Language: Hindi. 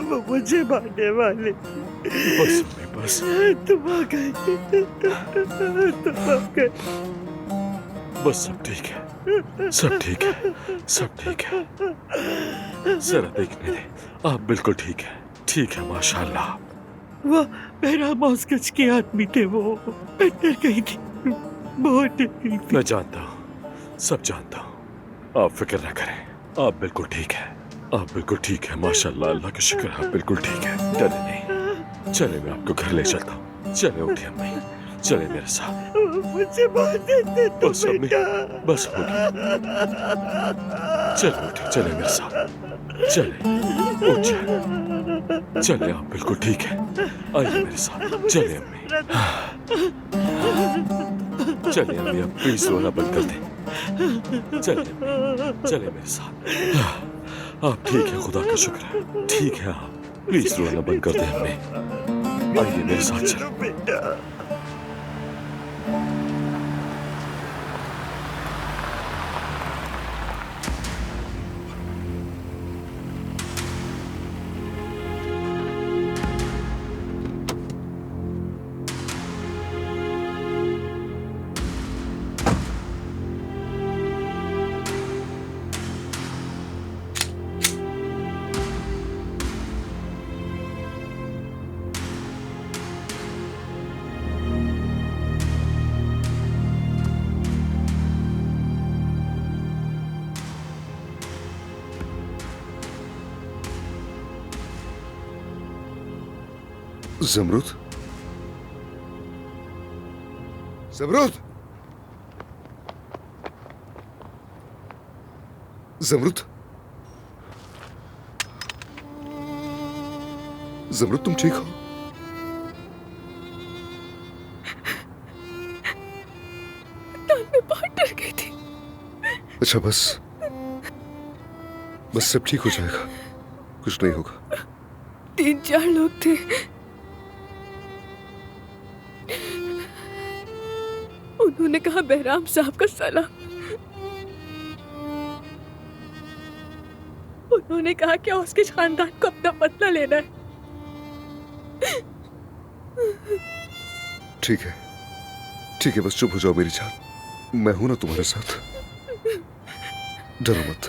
वो मुझे मारने वाले। बस अम्मी बस। तुम आ गए, तुम आ गए। बस सब ठीक है, सब ठीक है, सब ठीक है। जरा देखने दे, आप बिल्कुल ठीक है, ठीक है माशाल्लाह। वो मेरा मौसकच के आदमी थे, वो अंदर गई थी, बहुत डर गई थी। मैं जानता हूँ, सब जानता हूँ, आप फिक्र न करें, आप बिल्कुल ठीक है, आप बिल्कुल ठीक है माशाल्लाह, अल्लाह का शुक्र है, आप बिल्कुल ठीक है, डरे नहीं। चले मैं आपको घर ले चलता हूँ, चले उठिए अम्मी, चले मेरे साथ। मुझे मार देते तुम बस अम्मी, बेटा। बस हो गया, चले उठिए, चले मेरे साथ, चले उठ जाए, चले आप बिल्कुल ठीक है, आइए मेरे साथ, चले अम्मी, चले अम्मी, आप प्लीज रोना बंद कर दें, चले अम्मी, चले मेरे साथ, आप ठीक है, खुदा का शुक्र है, ठीक है आप, प्लीज रोना बंद कर दें अम्मी, आइए मेरे साथ चलो बेटा। ज़मरुद, ज़मरुद, ज़मरुद, ज़मरुद तुम ठीक हो? मैं बहुत डर गई थी। अच्छा बस सब ठीक हो जाएगा, कुछ नहीं होगा। 3-4 लोग थे, उन्होंने कहा बहराम साहब का सलाम। उन्होंने कहा कि उसके खानदान को अपना बदला लेना है। ठीक है, बस चुप हो जाओ मेरी जान, मैं हूं ना तुम्हारे साथ, डरो मत।